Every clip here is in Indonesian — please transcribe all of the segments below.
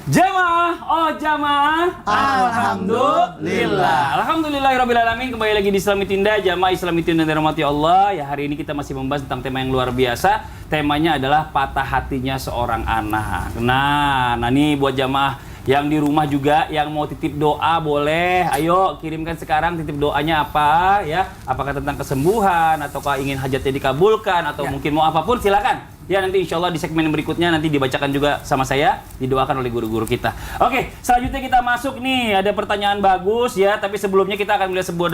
Jamaah, oh jamaah. Alhamdulillah. Alhamdulillahirrabbilalamin. Kembali lagi di Islamitinda, jamaah Islamitinda yang dirahmati Allah. Ya, hari ini kita masih membahas tentang tema yang luar biasa. Temanya adalah patah hatinya seorang anak. Nah ini buat jamaah yang di rumah juga yang mau titip doa boleh. Ayo kirimkan sekarang titip doanya apa ya? Apakah tentang kesembuhan ataukah ingin hajatnya dikabulkan atau mungkin mau apapun silakan. Ya nanti insya Allah di segmen berikutnya nanti dibacakan juga sama saya, didoakan oleh guru-guru kita. Oke, selanjutnya kita masuk nih, ada pertanyaan bagus ya, tapi sebelumnya kita akan melihat sebuah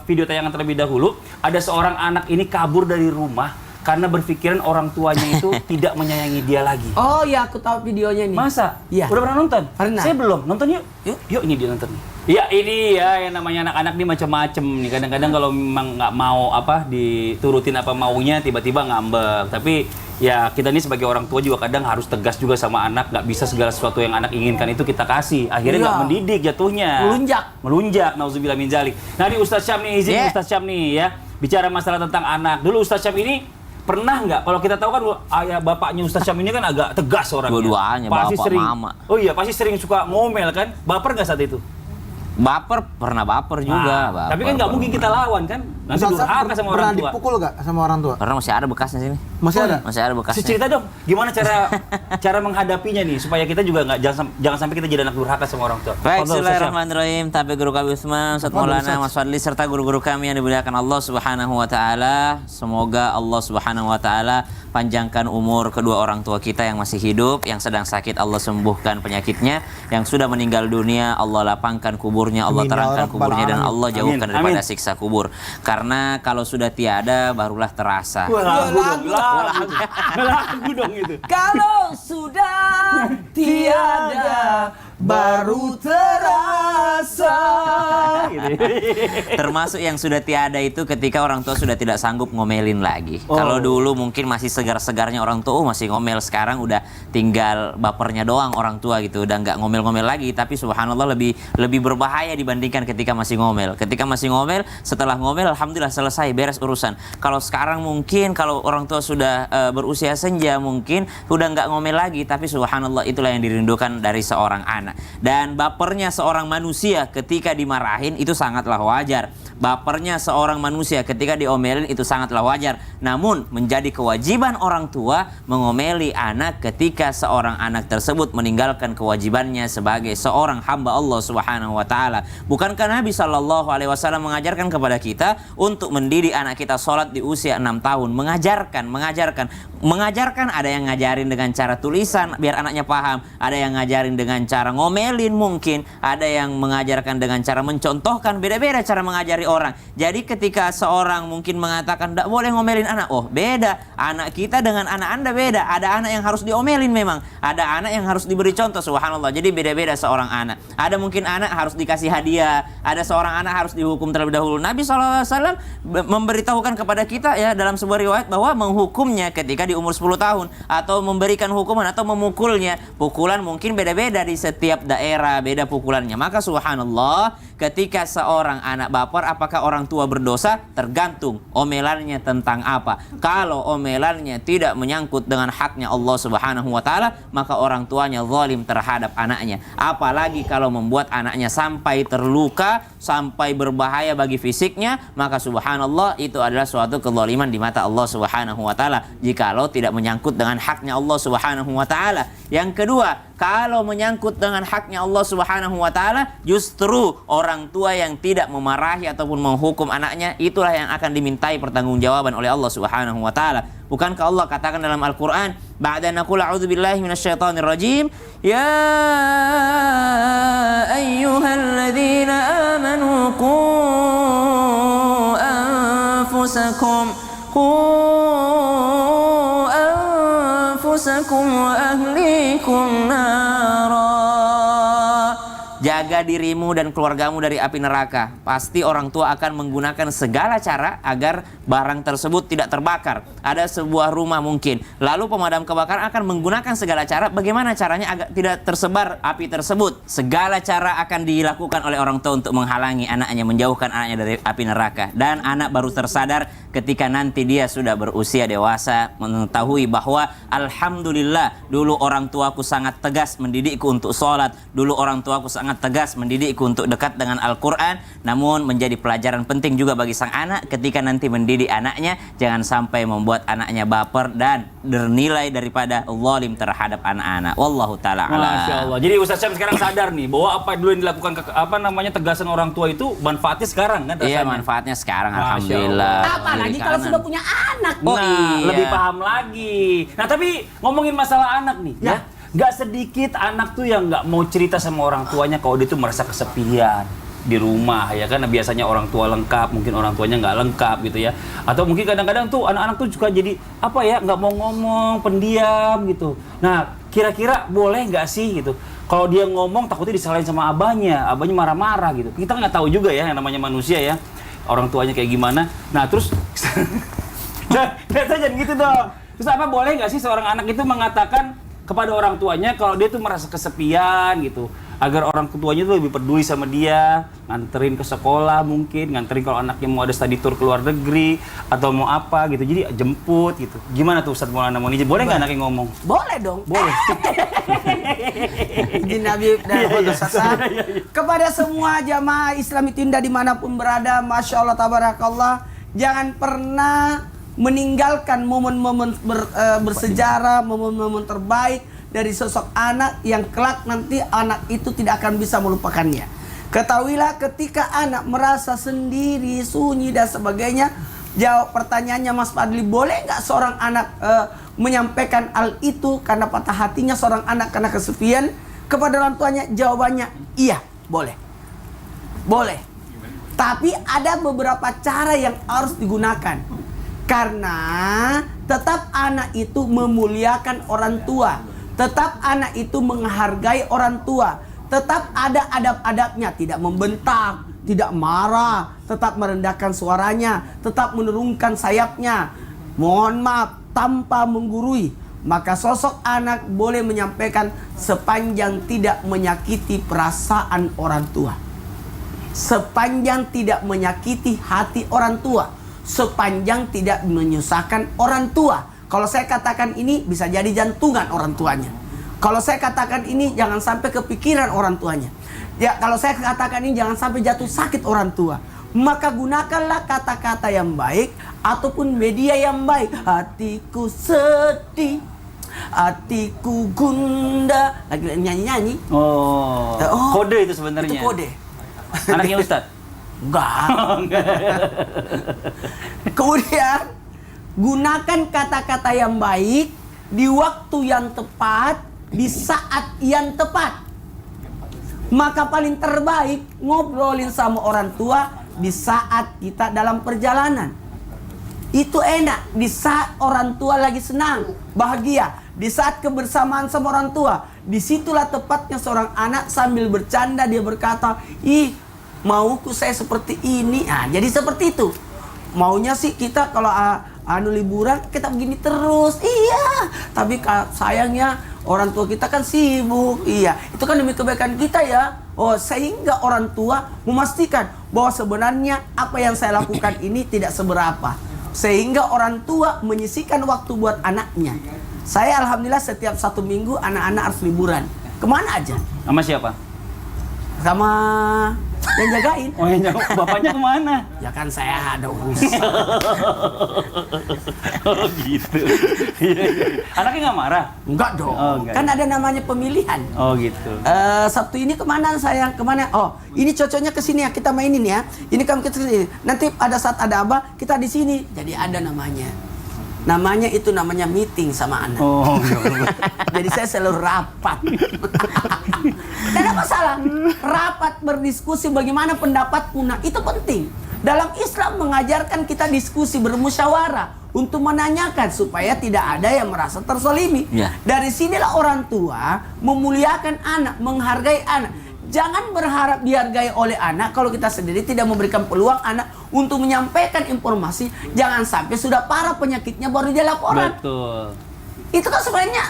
video tayangan terlebih dahulu. Ada seorang anak ini kabur dari rumah karena berpikiran orang tuanya itu tidak menyayangi dia lagi. Oh ya, aku tahu videonya nih. Masa? Iya. Udah pernah nonton? Pernah. Saya belum. Nonton yuk. Yuk ini dia nonton. Ya ini ya yang namanya anak-anak nih macam-macam nih. Kadang-kadang kalau memang nggak mau apa diturutin apa maunya tiba-tiba ngambek. Tapi ya kita nih sebagai orang tua juga kadang harus tegas juga sama anak. Nggak bisa segala sesuatu yang anak inginkan itu kita kasih. Akhirnya nggak mendidik jatuhnya. Melunjak. Nauzubillah min dzalik. Nah ini Ustaz Syam nih izin Ustaz Syam nih ya. Bicara masalah tentang anak. Dulu Ustaz Syam ini pernah nggak, kalau kita tahu kan ayah bapaknya Ustaz Syam ini kan agak tegas orangnya. Dua-duanya, pasti bapak, sering, mama. Oh iya, pasti sering suka ngomel kan. Baper nggak saat itu? Baper, pernah baper juga. Baper, tapi kan nggak mungkin kita lawan kan. Nanti durhaka sama orang tua. Pernah dipukul nggak sama orang tua? Karena masih ada bekasnya sini. Masih ada? Masih ada bekasnya. Cerita dong, gimana cara menghadapinya nih supaya kita juga nggak jangan sampai kita jadi anak durhaka sama orang tua. Baik, bismillahirrahmanirrahim. Tapi guru kami Usman, Ustaz Maulana, Mas Fadli serta guru-guru kami yang dimuliakan Allah Subhanahu wa taala. Semoga Allah Subhanahu wa taala panjangkan umur kedua orang tua kita yang masih hidup, yang sedang sakit Allah sembuhkan penyakitnya, yang sudah meninggal dunia Allah lapangkan kuburnya, Allah terangkan kuburnya dan Allah jauhkan daripada siksa kubur. Karena kalau sudah tiada barulah terasa. Lagu dong itu. Kalau sudah tiada baru terasa. Termasuk yang sudah tiada itu ketika orang tua sudah tidak sanggup ngomelin lagi. Kalau dulu mungkin masih segar-segarnya orang tua masih ngomel, sekarang udah tinggal bapernya doang orang tua gitu, udah nggak ngomel-ngomel lagi. Tapi subhanallah lebih berbahaya dibandingkan ketika masih ngomel. Ketika masih ngomel, setelah ngomel alhamdulillah selesai, beres urusan. Kalau sekarang mungkin kalau orang tua sudah berusia senja mungkin udah nggak ngomel lagi, tapi subhanallah itulah yang dirindukan dari seorang anak. Dan bapernya seorang manusia ketika dimarahin itu sangatlah wajar. Bapernya seorang manusia ketika diomelin itu sangatlah wajar. Namun menjadi kewajiban orang tua mengomeli anak ketika seorang anak tersebut meninggalkan kewajibannya sebagai seorang hamba Allah Subhanahu wa taala. Bukankah Nabi sallallahu alaihi wasallam mengajarkan kepada kita untuk mendidik anak kita sholat di usia 6 tahun, mengajarkan ada yang ngajarin dengan cara tulisan biar anaknya paham, ada yang ngajarin dengan cara ngomelin mungkin, ada yang mengajarkan dengan cara mencontohkan, beda-beda cara mengajari orang. Jadi ketika seorang mungkin mengatakan tidak boleh ngomelin anak, oh beda, anak kita dengan anak Anda beda. Ada anak yang harus diomelin memang, ada anak yang harus diberi contoh, subhanallah. Jadi beda-beda seorang anak. Ada mungkin anak harus dikasih hadiah, ada seorang anak harus dihukum terlebih dahulu. Nabi SAW memberitahukan kepada kita ya dalam sebuah riwayat bahwa menghukumnya ketika di umur 10 tahun atau memberikan hukuman atau memukulnya. Pukulan mungkin beda-beda di setiap daerah, beda pukulannya. Maka subhanallah, ketika seorang anak baper, apakah orang tua berdosa? Tergantung omelannya tentang apa. Kalau omelannya tidak menyangkut dengan haknya Allah Subhanahu wa taala, maka orang tuanya zalim terhadap anaknya. Apalagi kalau membuat anaknya sampai terluka, sampai berbahaya bagi fisiknya, maka subhanallah itu adalah suatu kezaliman di mata Allah Subhanahu wa taala jikalau tidak menyangkut dengan haknya Allah Subhanahu wa taala. Yang kedua, kalau menyangkut dengan haknya Allah Subhanahu wa taala, justru orang tua yang tidak memarahi ataupun menghukum anaknya itulah yang akan dimintai pertanggungjawaban oleh Allah Subhanahu wa taala. Bukankah Allah katakan dalam Al-Qur'an, ba'da naqul a'udzubillahi minasyaitonir rajim, ya ayyuhalladzina amanu qu anfusakum wa ahlikum nara jaga dirimu dan keluargamu dari api neraka. Pasti orang tua akan menggunakan segala cara agar barang tersebut tidak terbakar. Ada sebuah rumah mungkin, lalu pemadam kebakaran akan menggunakan segala cara. Bagaimana caranya agar tidak tersebar api tersebut? Segala cara akan dilakukan oleh orang tua untuk menghalangi anaknya, menjauhkan anaknya dari api neraka. Dan anak baru tersadar ketika nanti dia sudah berusia dewasa, mengetahui bahwa alhamdulillah, dulu orang tuaku sangat tegas mendidikku untuk sholat, dulu orang tuaku sangat tegas mendidikku untuk dekat dengan Al-Quran. Namun menjadi pelajaran penting juga bagi sang anak ketika nanti mendidik anaknya, jangan sampai membuat anaknya baper dan bernilai daripada zalim terhadap anak-anak. Wallahu ta'ala a'lam. Masya Allah. Jadi Ustaz Syam sekarang sadar nih bahwa apa dulu yang dilakukan tegasan orang tua itu manfaatnya sekarang kan rasanya. Iya, manfaatnya sekarang. Masya Alhamdulillah. Apalagi kalau sudah punya anak. Oh, Nah, iya. lebih paham lagi. Nah, tapi ngomongin masalah anak nih, ya. Nggak sedikit anak tuh yang nggak mau cerita sama orang tuanya kalau dia tuh merasa kesepian di rumah, ya kan. Biasanya orang tua lengkap, mungkin orang tuanya nggak lengkap gitu ya. Atau mungkin kadang-kadang tuh anak-anak tuh juga jadi apa ya, nggak mau ngomong, pendiam gitu. Nah, kira-kira boleh nggak sih gitu? Kalau dia ngomong takutnya disalahin sama abahnya marah-marah gitu. Kita nggak tahu juga ya yang namanya manusia ya, orang tuanya kayak gimana. Nah, terus lihat aja gitu dong. Terus apa boleh nggak sih seorang anak itu mengatakan kepada orang tuanya kalau dia tuh merasa kesepian gitu, agar orang tuanya tuh lebih peduli sama dia, nganterin ke sekolah mungkin, nganterin kalau anaknya mau ada study tour ke luar negeri atau mau apa gitu, jadi jemput gitu. Gimana tuh Ustaz Maulana Moniji, boleh nggak anaknya ngomong? Boleh dong. Boleh. Izin Nabi dan kepada semua jamaah Islami Tunda dimanapun berada, Masya Allah tabarakallah, jangan pernah meninggalkan momen-momen bersejarah, momen-momen terbaik dari sosok anak yang kelak nanti anak itu tidak akan bisa melupakannya. Ketahuilah ketika anak merasa sendiri, sunyi dan sebagainya, jawab pertanyaannya Mas Fadli, boleh nggak seorang anak menyampaikan hal itu karena patah hatinya seorang anak karena kesepian kepada orang tuanya? Jawabannya iya, boleh. Boleh. Tapi ada beberapa cara yang harus digunakan. Karena tetap anak itu memuliakan orang tua, tetap anak itu menghargai orang tua, tetap ada adab-adabnya, tidak membentak, tidak marah, tetap merendahkan suaranya, tetap menurunkan sayapnya, mohon maaf, tanpa menggurui. Maka sosok anak boleh menyampaikan sepanjang tidak menyakiti perasaan orang tua, sepanjang tidak menyakiti hati orang tua, sepanjang tidak menyusahkan orang tua. Kalau saya katakan ini bisa jadi jantungan orang tuanya. Kalau saya katakan ini jangan sampai kepikiran orang tuanya. Ya, kalau saya katakan ini jangan sampai jatuh sakit orang tua. Maka gunakanlah kata-kata yang baik ataupun media yang baik. Hatiku sedih, hatiku gundah. Lagi nyanyi-nyanyi. Oh, kode itu sebenarnya. Itu kode. Anaknya Ustadz? Enggak. Kemudian gunakan kata-kata yang baik di waktu yang tepat, di saat yang tepat. Maka paling terbaik ngobrolin sama orang tua di saat kita dalam perjalanan. Itu enak di saat orang tua lagi senang, bahagia, di saat kebersamaan sama orang tua. Disitulah tepatnya seorang anak sambil bercanda dia berkata, "Ih, mauku saya seperti ini." Nah, jadi seperti itu. Maunya sih kita kalau liburan kita begini terus. Iya, tapi sayangnya orang tua kita kan sibuk. Iya, itu kan demi kebaikan kita ya. Oh, sehingga orang tua memastikan bahwa sebenarnya apa yang saya lakukan ini tidak seberapa. Sehingga orang tua menyisihkan waktu buat anaknya. Saya alhamdulillah setiap 1 minggu anak-anak harus liburan. Kemana aja? Sama siapa? Sama yang jagain. Oh, yang jauh. Bapaknya kemana? Ya kan saya ada urusan. Oh gitu. Anaknya nggak marah? Enggak dong. Oh, enggak. Kan ada namanya pemilihan. Oh gitu. Sabtu ini kemana sayang? Kemana? Oh, ini cocoknya ke sini ya, kita mainin ya. Ini kamu kita sini. Nanti ada saat ada abah, kita di sini. Jadi ada namanya. Namanya itu namanya meeting sama anak. Oh. Jadi saya selalu rapat. Tidak ada masalah. Rapat berdiskusi bagaimana pendapatmu. Nah, itu penting. Dalam Islam mengajarkan kita diskusi bermusyawarah untuk menanyakan supaya tidak ada yang merasa terzalimi. Ya. Dari sinilah orang tua memuliakan anak, menghargai anak. Jangan berharap dihargai oleh anak kalau kita sendiri tidak memberikan peluang anak untuk menyampaikan informasi. Jangan sampai sudah parah penyakitnya baru dia laporan. Betul. Itu kan sebenarnya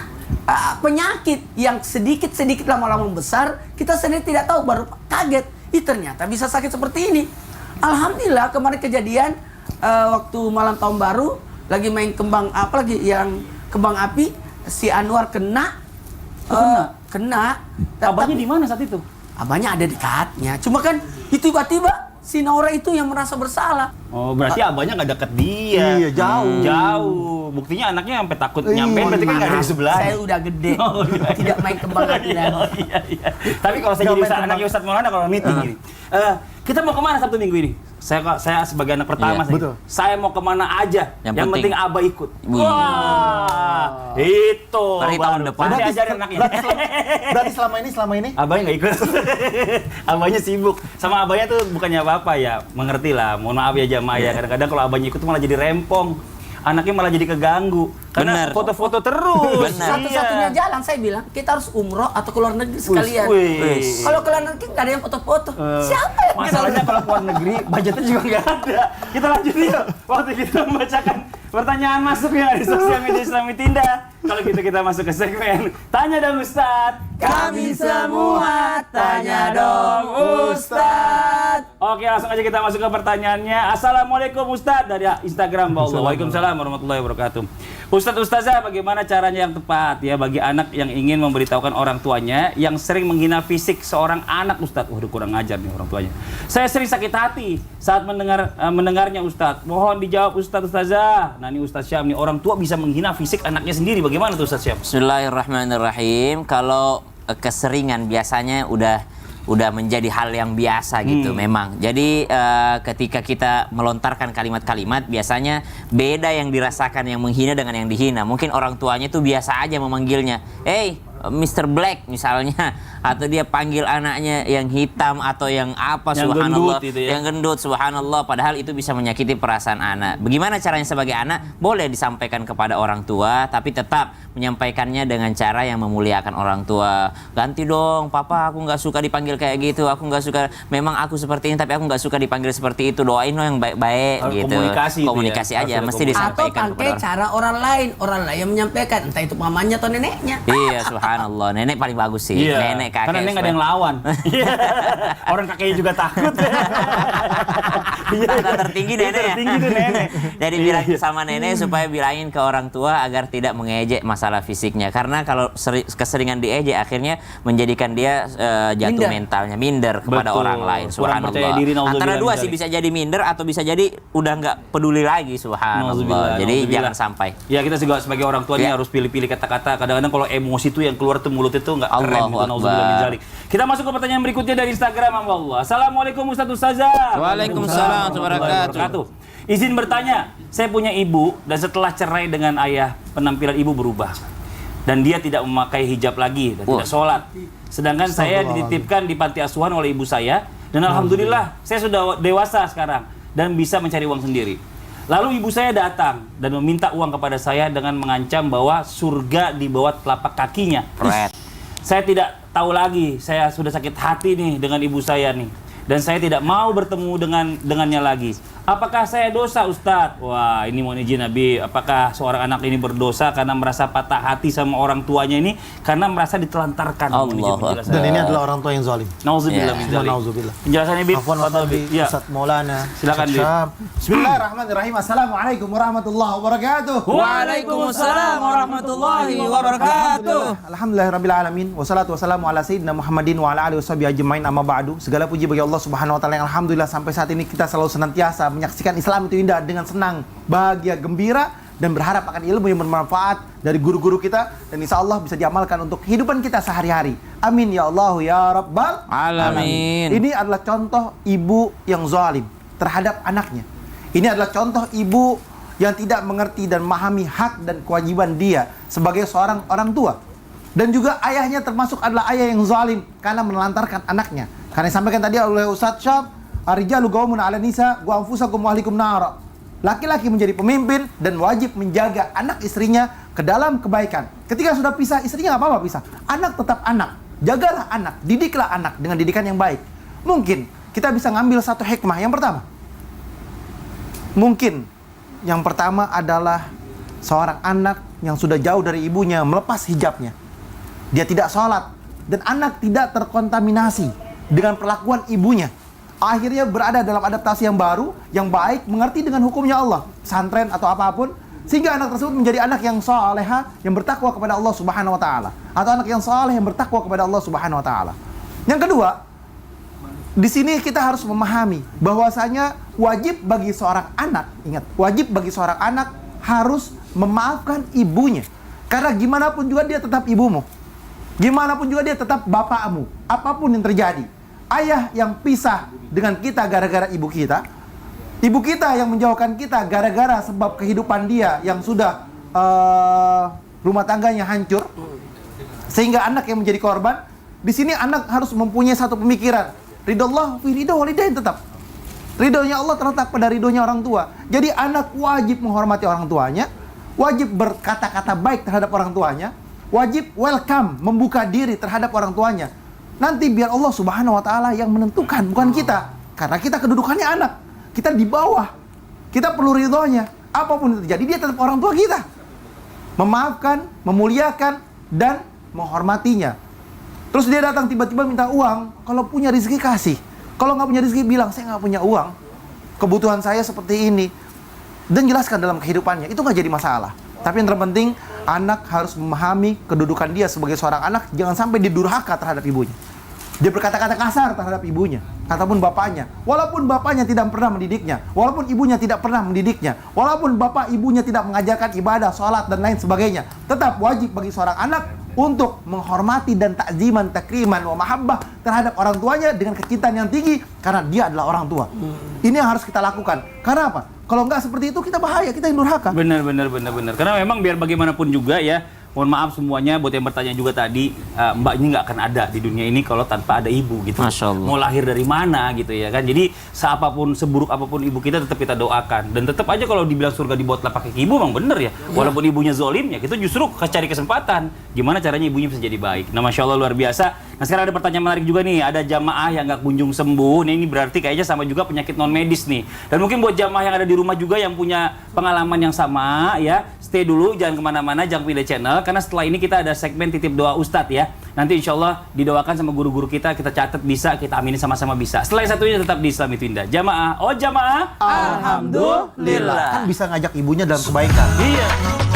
penyakit yang sedikit-sedikit lama-lama besar, kita sendiri tidak tahu, baru kaget. Ternyata bisa sakit seperti ini. Alhamdulillah kemarin kejadian waktu malam tahun baru lagi main kembang api, si Anwar kena. Abahnya di mana saat itu? Abahnya ada dekatnya. Cuma kan tiba-tiba si Naura itu yang merasa bersalah. Oh, berarti abahnya nggak deket dia. Iya, jauh. Jauh. Buktinya anaknya sampai takut nyampein, berarti kan nggak ada di sebelah. Saya udah gede. Oh, iya. Tidak main kembang api lagi. Iya. Tapi kalau saya jadi anaknya Ustadz Maulana kalau meeting gini. Kita mau kemana Sabtu Minggu ini? Saya sebagai anak pertama Iya, betul. saya mau kemana aja. Yang penting Abah ikut. Wih. Wah, itu. Berarti tahun depan. Nanti ajarin anaknya. Berarti selama ini Abahnya nggak ikut. Abahnya sibuk. Sama abahnya tuh bukannya apa-apa ya. Mengerti lah. Mohon maaf ya jamaah ya. Kadang-kadang kalau abahnya ikut malah jadi rempong. Anaknya malah jadi keganggu. Karena Bener. foto-foto terus. Bener. Satu-satunya jalan saya bilang kita harus umroh atau keluar negeri sekalian. Wih. Kalau keluar negeri nggak ada yang foto-foto. Siapa yang Masalahnya kalau keluar negeri budgetnya juga nggak ada. Kita lanjut yuk. Waktu kita membacakan pertanyaan masuk yang di sosial media Islami Tinda. Kalau gitu kita masuk ke segmen Tanya Dong Ustadz. Kami semua tanya dong Ustadz. Oke, langsung aja kita masuk ke pertanyaannya. Assalamualaikum Ustadz dari Instagram. Waalaikumsalam warahmatullahi wabarakatuh. Ustadz Ustazah, bagaimana caranya yang tepat ya bagi anak yang ingin memberitahukan orang tuanya yang sering menghina fisik seorang anak Ustadz? Waduh, kurang ajar nih orang tuanya. Saya sering sakit hati saat mendengarnya Ustadz. Mohon dijawab Ustadz Ustazah. Nah ini Ustadz Syam nih, orang tua bisa menghina fisik anaknya sendiri. Bagaimana tuh Ustadz Syam? Bismillahirrahmanirrahim. Kalau keseringan biasanya udah menjadi hal yang biasa gitu memang. Jadi ketika kita melontarkan kalimat-kalimat biasanya beda yang dirasakan yang menghina dengan yang dihina. Mungkin orang tuanya tuh biasa aja memanggilnya, "Hey, Mr. Black" misalnya, atau dia panggil anaknya yang hitam atau yang apa, Yang subhanallah, gendut gitu ya. yang gendut, subhanallah, padahal itu bisa menyakiti perasaan anak. Bagaimana caranya sebagai anak? Boleh disampaikan kepada orang tua, tapi tetap menyampaikannya dengan cara yang memuliakan orang tua. Ganti dong, papa, aku nggak suka dipanggil kayak gitu, aku nggak suka, memang aku seperti ini, tapi aku nggak suka dipanggil seperti itu, doain dong yang baik-baik Harus gitu. komunikasi itu ya. aja, Harus mesti ada Atau disampaikan pakai kepada orang. cara orang lain yang menyampaikan, entah itu mamanya atau neneknya. Iya, subhanallah, nenek paling bagus sih, nenek, kakek. Karena nenek nggak ada yang lawan. Orang kakeknya juga takut. Tanda tertinggi nenek ya. Tertinggi tuh nenek. Jadi bilangin sama nenek supaya bilangin ke orang tua agar tidak mengejek masalah fisiknya. Karena kalau keseringan diejek akhirnya menjadikan dia jatuh Minder. mentalnya, minder kepada Betul. orang lain. Kurang percaya Subhanallah. diri, nauzubillah Antara dua min sih, dzalik. bisa jadi minder atau bisa jadi udah nggak peduli lagi. Subhanallah. Nauzubillah, Jadi nauzubillah. jangan sampai. Ya kita juga sebagai orang tua ini Ya. harus pilih-pilih kata-kata. Kadang-kadang kalau emosi tuh yang keluar tuh mulut itu nggak keren Allahu gitu. Akbar. Nauzubillah min dzalik. Kita masuk ke pertanyaan berikutnya dari Instagram Allah. Assalamualaikum Ustadz Ustazah. Waalaikumsalam warahmatullahi wabarakatuh. Izin bertanya, saya punya ibu dan setelah cerai dengan ayah, penampilan ibu berubah. Dan dia tidak memakai hijab lagi dan tidak sholat. Sedangkan saya dititipkan di panti asuhan oleh ibu saya. Dan alhamdulillah, saya sudah dewasa sekarang dan bisa mencari uang sendiri. Lalu ibu saya datang dan meminta uang kepada saya dengan mengancam bahwa surga di bawah telapak kakinya. Pret. Saya tidak tahu lagi, saya sudah sakit hati nih dengan ibu saya nih. Dan saya tidak mau bertemu dengannya lagi. Apakah saya dosa Ustadz? Wah, ini mohon izin Nabi. Apakah seorang anak ini berdosa karena merasa patah hati sama orang tuanya ini karena merasa ditelantarkan? Mohon izin Allahu penjelasan. dan ini adalah orang tua yang zalim. Nauzubillah Ya. min dzalik. Nauzubillah. Penjelasannya Bib. Afwan wa Fadhal, Bib. Ya. Ustaz Maulana. Silakan, Bib. Syam. Bismillahirrahmanirrahim. Assalamualaikum warahmatullahi wabarakatuh. Waalaikumsalam warahmatullahi wabarakatuh. Alhamdulillahirabbil alamin. Wassalatu wassalamu ala sayyidina Muhammadin wa ala alihi washabihi ajmain, amma ba'du. Segala puji bagi Allah Subhanahu wa taala yang alhamdulillah sampai saat ini kita selalu senantiasa menyaksikan Islam itu indah dengan senang, bahagia, gembira dan berharap akan ilmu yang bermanfaat dari guru-guru kita dan insya Allah bisa diamalkan untuk kehidupan kita sehari-hari. Amin ya Allah ya Rabbal Alamin. Ini adalah contoh ibu yang zalim terhadap anaknya. Ini adalah contoh ibu yang tidak mengerti dan memahami hak dan kewajiban dia sebagai seorang orang tua. Dan juga ayahnya termasuk adalah ayah yang zalim karena menelantarkan anaknya. Karena disampaikan tadi oleh Ustadz Syam, "Ar-rijalu qawwamun 'alan nisa wa anfusakum wa ahlikum nara." Laki-laki menjadi pemimpin dan wajib menjaga anak istrinya ke dalam kebaikan. Ketika sudah pisah, istrinya nggak apa-apa pisah. Anak tetap anak. jagalah anak, didiklah anak dengan didikan yang baik. Mungkin kita bisa ngambil satu hikmah. Yang pertama adalah seorang anak yang sudah jauh dari ibunya melepas hijabnya. Dia tidak sholat, dan anak tidak terkontaminasi dengan perlakuan ibunya. Akhirnya berada dalam adaptasi yang baru, yang baik, mengerti dengan hukumnya Allah, pesantren atau apapun, sehingga anak tersebut menjadi anak yang saleha, yang bertakwa kepada Allah Subhanahu wa taala, atau anak yang saleh yang bertakwa kepada Allah Subhanahu wa taala. Yang kedua, di sini kita harus memahami bahwasanya wajib bagi seorang anak, ingat, wajib bagi seorang anak harus memaafkan ibunya. Karena gimana pun juga dia tetap ibumu. Gimana pun juga dia tetap bapakmu. Apapun yang terjadi. Ayah yang pisah dengan kita gara-gara ibu kita. Ibu kita yang menjauhkan kita gara-gara sebab kehidupan dia yang sudah rumah tangganya hancur. Sehingga anak yang menjadi korban. Di sini anak harus mempunyai satu pemikiran. Ridho Allah fi ridho walidain tetap. Ridhonya Allah terletak pada ridhonya orang tua. Jadi anak wajib menghormati orang tuanya. Wajib berkata-kata baik terhadap orang tuanya. Wajib welcome, membuka diri terhadap orang tuanya. Nanti biar Allah Subhanahu wa taala yang menentukan, bukan kita. Karena kita kedudukannya anak. Kita di bawah. Kita perlu ridhonya. Apapun yang terjadi, dia tetap orang tua kita. Memaafkan, memuliakan, dan menghormatinya. Terus dia datang tiba-tiba minta uang. Kalau punya rezeki kasih. Kalau nggak punya rezeki bilang, saya nggak punya uang. Kebutuhan saya seperti ini. Dan jelaskan dalam kehidupannya. Itu nggak jadi masalah. Tapi yang terpenting, anak harus memahami kedudukan dia sebagai seorang anak. Jangan sampai dia durhaka terhadap ibunya. Dia berkata-kata kasar terhadap ibunya ataupun bapaknya. Walaupun bapaknya tidak pernah mendidiknya, walaupun ibunya tidak pernah mendidiknya, walaupun bapak ibunya tidak mengajarkan ibadah, sholat, dan lain sebagainya, tetap wajib bagi seorang anak untuk menghormati dan takziman, takriman, wa mahabbah terhadap orang tuanya dengan kecintaan yang tinggi karena dia adalah orang tua. Ini yang harus kita lakukan. Karena apa? Kalau nggak seperti itu kita bahaya, kita yang durhaka. Benar. Karena memang biar bagaimanapun juga ya, mohon maaf semuanya buat yang bertanya juga tadi, Mbak ini nggak akan ada di dunia ini kalau tanpa ada ibu gitu. Masya Allah. Mau lahir dari mana gitu ya kan. Jadi seburuk apapun ibu kita tetap kita doakan. Dan tetap aja kalau dibilang surga di bawah telapak kaki ibu memang bener ya. Walaupun ibunya zolim ya, kita justru cari kesempatan. Gimana caranya ibunya bisa jadi baik. Nah Masya Allah luar biasa. Nah sekarang ada pertanyaan menarik juga nih. Ada jamaah yang nggak kunjung sembuh. Nah, ini berarti kayaknya sama juga penyakit non medis nih. Dan mungkin buat jamaah yang ada di rumah juga yang punya pengalaman yang sama ya. Stay dulu, jangan kemana-mana, jangan pindah channel. Karena setelah ini kita ada segmen titip doa Ustadz ya. Nanti insya Allah didoakan sama guru-guru kita catat bisa, kita amini sama-sama bisa. Setelah yang satunya tetap di Islam itu Indah. Jamaah, jamaah. Alhamdulillah. Kan bisa ngajak ibunya dalam kebaikan. Iya.